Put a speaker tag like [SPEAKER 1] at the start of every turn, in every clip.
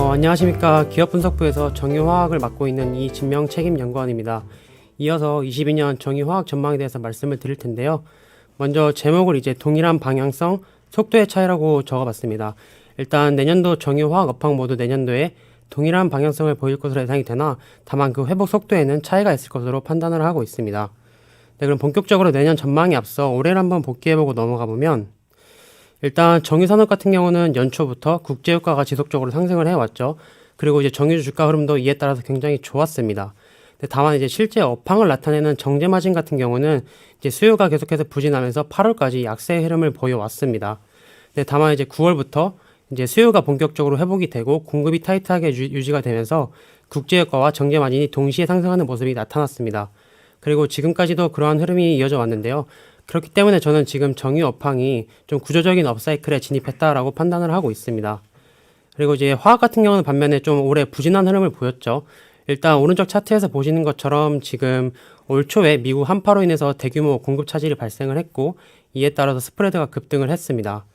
[SPEAKER 1] 안녕하십니까. 기업분석부에서 정유화학을 맡고 있는 이진명 책임연구원입니다. 이어서 22년 정유화학 전망에 대해서 말씀을 드릴 텐데요. 먼저 제목을 이제 동일한 방향성, 속도의 차이라고 적어봤습니다. 일단 내년도 정유화학 업황 모두 내년도에 동일한 방향성을 보일 것으로 예상이 되나 다만 그 회복 속도에는 차이가 있을 것으로 판단을 하고 있습니다. 네, 그럼 본격적으로 내년 전망에 앞서 올해를 한번 복귀해보고 넘어가 보면 일단 정유산업 같은 경우는 연초부터 국제유가가 지속적으로 상승을 해왔죠. 그리고 이제 정유주 주가 흐름도 이에 따라서 굉장히 좋았습니다. 근데 다만 이제 실제 업황을 나타내는 정제마진 같은 경우는 이제 수요가 계속해서 부진하면서 8월까지 약세의 흐름을 보여왔습니다. 근데 다만 이제 9월부터 이제 수요가 본격적으로 회복이 되고 공급이 타이트하게 유지가 되면서 국제유가와 정제마진이 동시에 상승하는 모습이 나타났습니다. 그리고 지금까지도 그러한 흐름이 이어져 왔는데요. 그렇기 때문에 저는 지금 정유 업황이 좀 구조적인 업사이클에 진입했다라고 판단을 하고 있습니다. 그리고 이제 화학 같은 경우는 반면에 좀 올해 부진한 흐름을 보였죠. 일단 오른쪽 차트에서 보시는 것처럼 지금 올 초에 미국 한파로 인해서 대규모 공급 차질이 발생을 했고 이에 따라서 스프레드가 급등을 했습니다.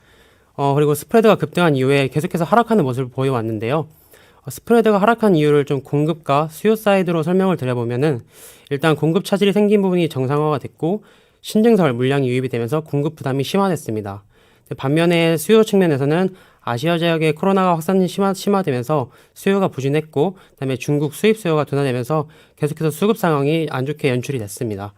[SPEAKER 1] 그리고 스프레드가 급등한 이후에 계속해서 하락하는 모습을 보여왔는데요. 스프레드가 하락한 이유를 좀 공급과 수요 사이드로 설명을 드려보면은 일단 공급 차질이 생긴 부분이 정상화가 됐고 신증설 물량이 유입이 되면서 공급 부담이 심화됐습니다. 반면에 수요 측면에서는 아시아 지역의 코로나가 확산이 심화되면서 수요가 부진했고 그다음에 중국 수입 수요가 둔화되면서 계속해서 수급 상황이 안 좋게 연출이 됐습니다.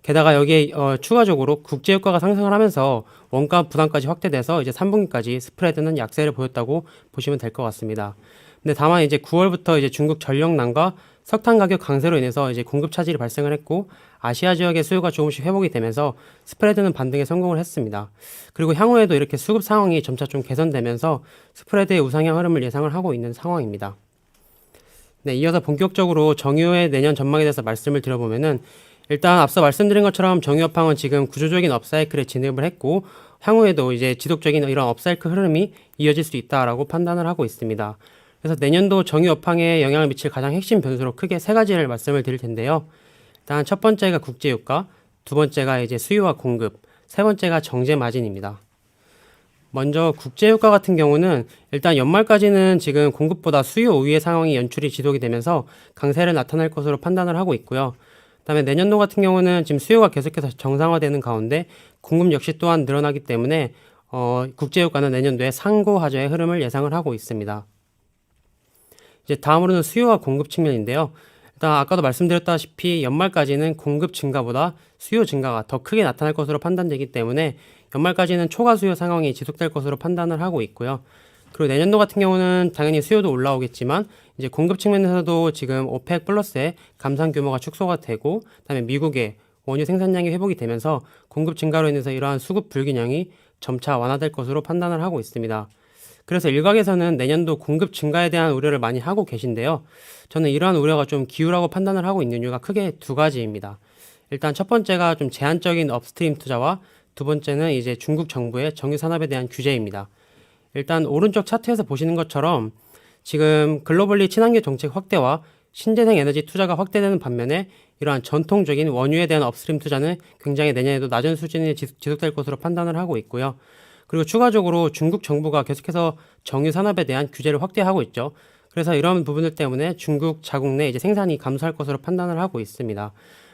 [SPEAKER 1] 게다가 여기에 추가적으로 국제유가가 상승을 하면서 원가 부담까지 확대돼서 이제 3분기까지 스프레드는 약세를 보였다고 보시면 될 것 같습니다. 근데 다만 이제 9월부터 이제 중국 전력난과 석탄 가격 강세로 인해서 이제 공급 차질이 발생을 했고 아시아 지역의 수요가 조금씩 회복이 되면서 스프레드는 반등에 성공을 했습니다. 그리고 향후에도 이렇게 수급 상황이 점차 좀 개선되면서 스프레드의 우상향 흐름을 예상을 하고 있는 상황입니다. 네, 이어서 본격적으로 정유의 내년 전망에 대해서 말씀을 드려보면은 일단 앞서 말씀드린 것처럼 정유 업황은 지금 구조적인 업사이클에 진입을 했고 향후에도 이제 지속적인 이런 업사이클 흐름이 이어질 수 있다라고 판단을 하고 있습니다. 그래서 내년도 정유 업황에 영향을 미칠 가장 핵심 변수로 크게 세 가지를 말씀을 드릴 텐데요. 일단 첫 번째가 국제유가, 두 번째가 이제 수요와 공급, 세 번째가 정제 마진입니다. 먼저 국제유가 같은 경우는 일단 연말까지는 지금 공급보다 수요 우위의 상황이 연출이 지속이 되면서 강세를 나타낼 것으로 판단을 하고 있고요. 그다음에 내년도 같은 경우는 지금 수요가 계속해서 정상화되는 가운데 공급 역시 또한 늘어나기 때문에 국제유가는 내년도에 상고하저의 흐름을 예상을 하고 있습니다. 이제 다음으로는 수요와 공급 측면인데요. 일단 아까도 말씀드렸다시피 연말까지는 공급 증가보다 수요 증가가 더 크게 나타날 것으로 판단되기 때문에 연말까지는 초과 수요 상황이 지속될 것으로 판단을 하고 있고요. 그리고 내년도 같은 경우는 당연히 수요도 올라오겠지만 이제 공급 측면에서도 지금 오펙 플러스의 감산 규모가 축소가 되고 그다음에 미국의 원유 생산량이 회복이 되면서 공급 증가로 인해서 이러한 수급 불균형이 점차 완화될 것으로 판단을 하고 있습니다. 그래서 일각에서는 내년도 공급 증가에 대한 우려를 많이 하고 계신데요. 저는 이러한 우려가 좀 기우라고 판단을 하고 있는 이유가 크게 두 가지입니다. 일단 첫 번째가 좀 제한적인 업스트림 투자와 두 번째는 이제 중국 정부의 정유 산업에 대한 규제입니다. 일단 오른쪽 차트에서 보시는 것처럼 지금 글로벌리 친환경 정책 확대와 신재생 에너지 투자가 확대되는 반면에 이러한 전통적인 원유에 대한 업스트림 투자는 굉장히 내년에도 낮은 수준이 지속될 것으로 판단을 하고 있고요. 그리고 추가적으로 중국 정부가 계속해서 정유 산업에 대한 규제를 확대하고 있죠. 그래서 이런 부분들 때문에 중국 자국 내 이제 생산이 감소할 것으로 판단을 하고 있습니다.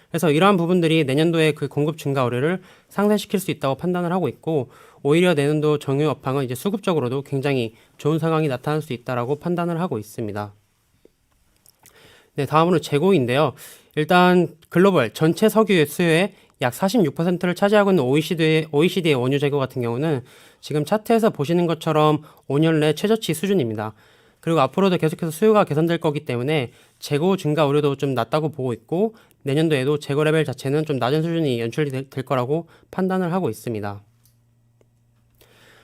[SPEAKER 1] 그래서 이러한 부분들이 내년도에 그 공급 증가 우려를 상쇄시킬 수 있다고 판단을 하고 있고 오히려 내년도 정유 업황은 이제 수급적으로도 굉장히 좋은 상황이 나타날 수 있다라고 판단을 하고 있습니다. 네, 다음으로 재고인데요. 일단 글로벌 전체 석유 수요의 약 46%를 차지하고 있는 OECD의 원유 재고 같은 경우는 지금 차트에서 보시는 것처럼 5년 내 최저치 수준입니다. 그리고 앞으로도 계속해서 수요가 개선될 거기 때문에 재고 증가 우려도 좀 낮다고 보고 있고 내년도에도 재고 레벨 자체는 좀 낮은 수준이 연출이 될 거라고 판단을 하고 있습니다.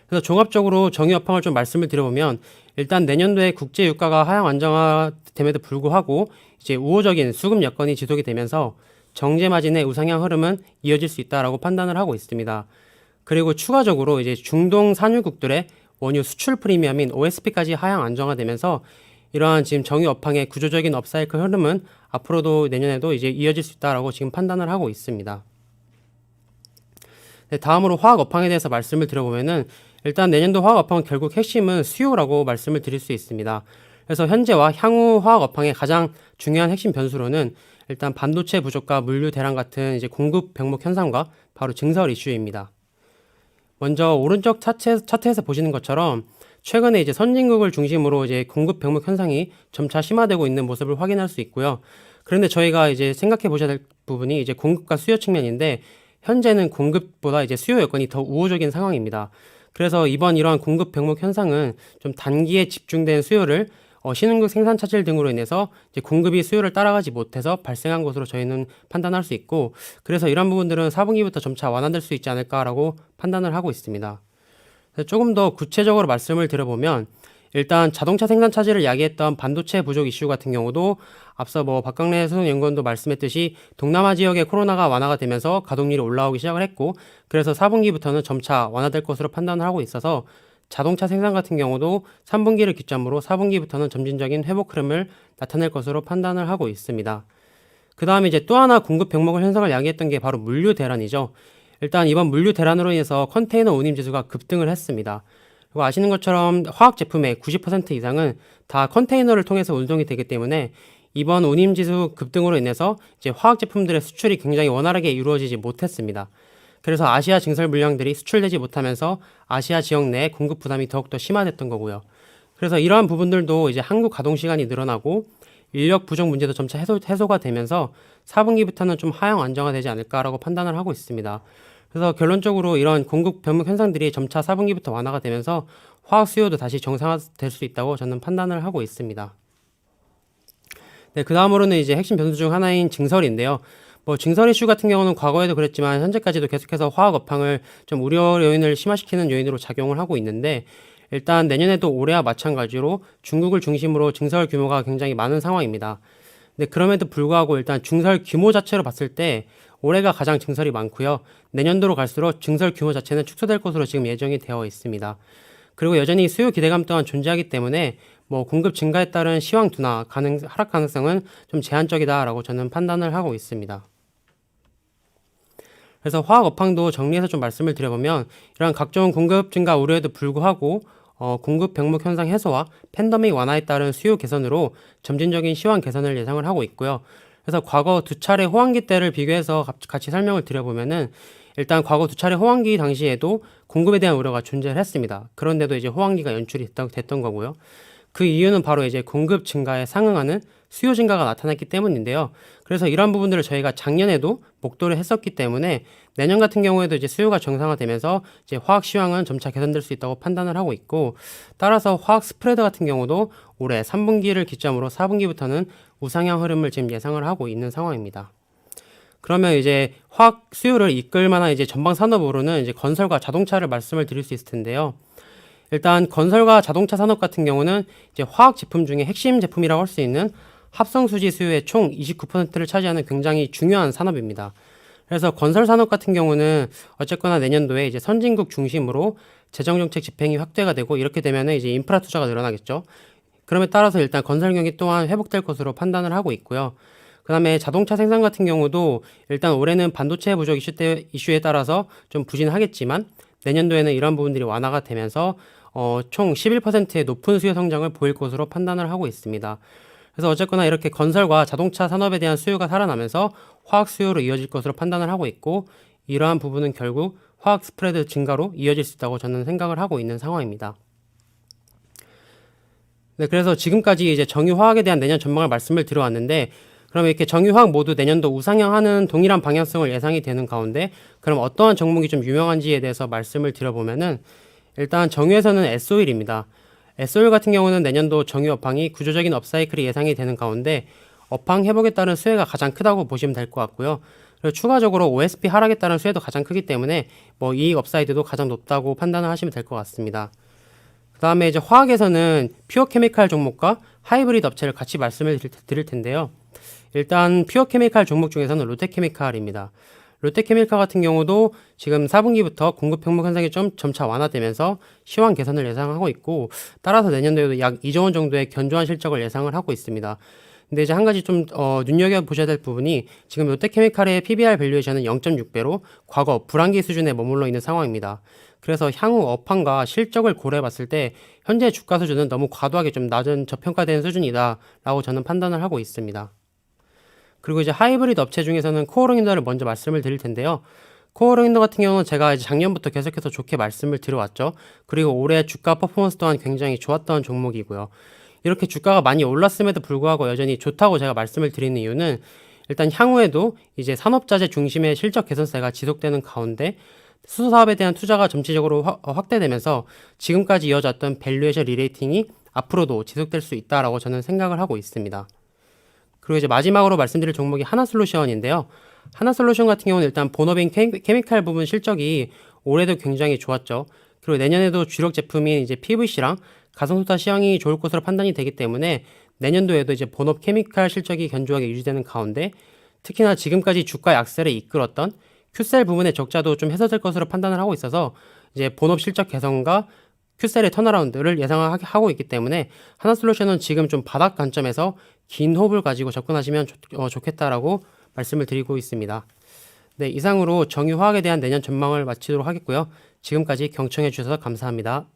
[SPEAKER 1] 그래서 종합적으로 정유 업황을 좀 말씀을 드려보면 일단 내년도에 국제 유가가 하향 안정화됨에도 불구하고 이제 우호적인 수급 여건이 지속이 되면서 정제 마진의 우상향 흐름은 이어질 수 있다라고 판단을 하고 있습니다. 그리고 추가적으로 이제 중동 산유국들의 원유 수출 프리미엄인 OSP까지 하향 안정화되면서 이러한 지금 정유 업황의 구조적인 업사이클 흐름은 앞으로도 내년에도 이제 이어질 수 있다라고 지금 판단을 하고 있습니다. 네, 다음으로 화학 업황에 대해서 말씀을 드려보면은 일단 내년도 화학 업황 결국 핵심은 수요라고 말씀을 드릴 수 있습니다. 그래서 현재와 향후 화학 업황의 가장 중요한 핵심 변수로는 일단 반도체 부족과 물류 대란 같은 이제 공급 병목 현상과 바로 증설 이슈입니다. 먼저 오른쪽 차트에서 보시는 것처럼 최근에 이제 선진국을 중심으로 이제 공급 병목 현상이 점차 심화되고 있는 모습을 확인할 수 있고요. 그런데 저희가 이제 생각해 보셔야 될 부분이 이제 공급과 수요 측면인데 현재는 공급보다 이제 수요 여건이 더 우호적인 상황입니다. 그래서 이번 이러한 공급 병목 현상은 좀 단기에 집중된 수요를 신흥국 생산 차질 등으로 인해서 이제 공급이 수요를 따라가지 못해서 발생한 것으로 저희는 판단할 수 있고, 그래서 이런 부분들은 4분기부터 점차 완화될 수 있지 않을까라고 판단을 하고 있습니다. 조금 더 구체적으로 말씀을 드려보면 일단 자동차 생산 차질을 야기했던 반도체 부족 이슈 같은 경우도 앞서 박강래 수석연구원도 말씀했듯이 동남아 지역의 코로나가 완화가 되면서 가동률이 올라오기 시작을 했고, 그래서 4분기부터는 점차 완화될 것으로 판단을 하고 있어서 자동차 생산 같은 경우도 3분기를 기점으로 4분기부터는 점진적인 회복 흐름을 나타낼 것으로 판단을 하고 있습니다. 그 다음에 이제 또 하나 공급 병목 현상을 야기했던 게 바로 물류 대란이죠. 일단 이번 물류 대란으로 인해서 컨테이너 운임 지수가 급등을 했습니다. 그리고 아시는 것처럼 화학 제품의 90% 이상은 다 컨테이너를 통해서 운송이 되기 때문에 이번 운임 지수 급등으로 인해서 이제 화학 제품들의 수출이 굉장히 원활하게 이루어지지 못했습니다. 그래서 아시아 증설 물량들이 수출되지 못하면서 아시아 지역 내 공급 부담이 더욱더 심화됐던 거고요. 그래서 이러한 부분들도 이제 한국 가동 시간이 늘어나고 인력 부족 문제도 점차 해소가 되면서 4분기부터는 좀 하향 안정화되지 않을까라고 판단을 하고 있습니다. 그래서 결론적으로 이런 공급 병목 현상들이 점차 4분기부터 완화가 되면서 화학 수요도 다시 정상화될 수 있다고 저는 판단을 하고 있습니다. 네, 그 다음으로는 이제 핵심 변수 중 하나인 증설인데요. 증설 이슈 같은 경우는 과거에도 그랬지만 현재까지도 계속해서 화학 업황을 좀 우려 요인을 심화시키는 요인으로 작용을 하고 있는데, 일단 내년에도 올해와 마찬가지로 중국을 중심으로 증설 규모가 굉장히 많은 상황입니다. 근데 그럼에도 불구하고 일단 증설 규모 자체로 봤을 때 올해가 가장 증설이 많고요. 내년도로 갈수록 증설 규모 자체는 축소될 것으로 지금 예정이 되어 있습니다. 그리고 여전히 수요 기대감 또한 존재하기 때문에 공급 증가에 따른 시황 둔화 하락 가능성은 좀 제한적이다라고 저는 판단을 하고 있습니다. 그래서 화학 업황도 정리해서 좀 말씀을 드려보면 이러한 각종 공급 증가 우려에도 불구하고 공급 병목 현상 해소와 팬데믹 완화에 따른 수요 개선으로 점진적인 시황 개선을 예상을 하고 있고요. 그래서 과거 두 차례 호황기 때를 비교해서 같이 설명을 드려보면은 일단 과거 두 차례 호황기 당시에도 공급에 대한 우려가 존재를 했습니다. 그런데도 이제 호황기가 연출이 됐던 거고요. 그 이유는 바로 이제 공급 증가에 상응하는 수요 증가가 나타났기 때문인데요. 그래서 이런 부분들을 저희가 작년에도 목도를 했었기 때문에 내년 같은 경우에도 이제 수요가 정상화되면서 이제 화학 시황은 점차 개선될 수 있다고 판단을 하고 있고, 따라서 화학 스프레드 같은 경우도 올해 3분기를 기점으로 4분기부터는 우상향 흐름을 지금 예상을 하고 있는 상황입니다. 그러면 이제 화학 수요를 이끌 만한 이제 전방 산업으로는 이제 건설과 자동차를 말씀을 드릴 수 있을 텐데요. 일단 건설과 자동차 산업 같은 경우는 이제 화학 제품 중에 핵심 제품이라고 할 수 있는 합성 수지 수요의 총 29%를 차지하는 굉장히 중요한 산업입니다. 그래서 건설 산업 같은 경우는 어쨌거나 내년도에 이제 선진국 중심으로 재정 정책 집행이 확대가 되고 이렇게 되면은 이제 인프라 투자가 늘어나겠죠. 그럼에 따라서 일단 건설 경기 또한 회복될 것으로 판단을 하고 있고요. 그다음에 자동차 생산 같은 경우도 일단 올해는 반도체 부족 이슈에 따라서 좀 부진하겠지만 내년도에는 이런 부분들이 완화가 되면서 총 11%의 높은 수요 성장을 보일 것으로 판단을 하고 있습니다. 그래서 어쨌거나 이렇게 건설과 자동차 산업에 대한 수요가 살아나면서 화학 수요로 이어질 것으로 판단을 하고 있고, 이러한 부분은 결국 화학 스프레드 증가로 이어질 수 있다고 저는 생각을 하고 있는 상황입니다. 네, 그래서 지금까지 이제 정유화학에 대한 내년 전망을 말씀을 드려왔는데, 그럼 이렇게 정유화학 모두 내년도 우상향하는 동일한 방향성을 예상이 되는 가운데 그럼 어떠한 종목이 좀 유명한지에 대해서 말씀을 드려보면은, 일단 정유에서는 S-오일입니다. S-오일 같은 경우는 내년도 정유 업황이 구조적인 업사이클이 예상이 되는 가운데 업황 회복에 따른 수혜가 가장 크다고 보시면 될 것 같고요. 그리고 추가적으로 OSP 하락에 따른 수혜도 가장 크기 때문에 이익 업사이드도 가장 높다고 판단을 하시면 될 것 같습니다. 그 다음에 이제 화학에서는 퓨어 케미칼 종목과 하이브리드 업체를 같이 말씀을 드릴 텐데요. 일단 퓨어 케미칼 종목 중에서는 롯데케미칼입니다. 롯데케미칼 같은 경우도 지금 4분기부터 공급 병목 현상이 좀 점차 완화되면서 시황 개선을 예상하고 있고, 따라서 내년도에도 약 2조 원 정도의 견조한 실적을 예상을 하고 있습니다. 근데 이제 한 가지 좀 눈여겨 보셔야 될 부분이 지금 롯데케미칼의 PBR 밸류에이션은 0.6배로 과거 불황기 수준에 머물러 있는 상황입니다. 그래서 향후 업황과 실적을 고려해 봤을 때 현재 주가 수준은 너무 과도하게 좀 낮은 저평가된 수준이다라고 저는 판단을 하고 있습니다. 그리고 이제 하이브리드 업체 중에서는 코어링더를 먼저 말씀을 드릴 텐데요. 코어링더 같은 경우는 제가 이제 작년부터 계속해서 좋게 말씀을 드려왔죠. 그리고 올해 주가 퍼포먼스 또한 굉장히 좋았던 종목이고요. 이렇게 주가가 많이 올랐음에도 불구하고 여전히 좋다고 제가 말씀을 드리는 이유는 일단 향후에도 이제 산업자재 중심의 실적 개선세가 지속되는 가운데 수소 사업에 대한 투자가 점차적으로 확대되면서 지금까지 이어졌던 밸류에이션 리레이팅이 앞으로도 지속될 수 있다라고 저는 생각을 하고 있습니다. 그리고 이제 마지막으로 말씀드릴 종목이 하나솔루션인데요. 하나솔루션 같은 경우는 일단 본업인 케미칼 부분 실적이 올해도 굉장히 좋았죠. 그리고 내년에도 주력 제품인 이제 PVC랑 가성소타 시황이 좋을 것으로 판단이 되기 때문에 내년도에도 이제 본업 케미칼 실적이 견조하게 유지되는 가운데 특히나 지금까지 주가 약세를 이끌었던 큐셀 부분의 적자도 좀 해소될 것으로 판단을 하고 있어서 이제 본업 실적 개선과 큐셀의 턴어라운드를 예상하고 있기 때문에 하나솔루션은 지금 좀 바닥 관점에서 긴 호흡을 가지고 접근하시면 좋겠다라고 말씀을 드리고 있습니다. 네, 이상으로 정유화학에 대한 내년 전망을 마치도록 하겠고요. 지금까지 경청해 주셔서 감사합니다.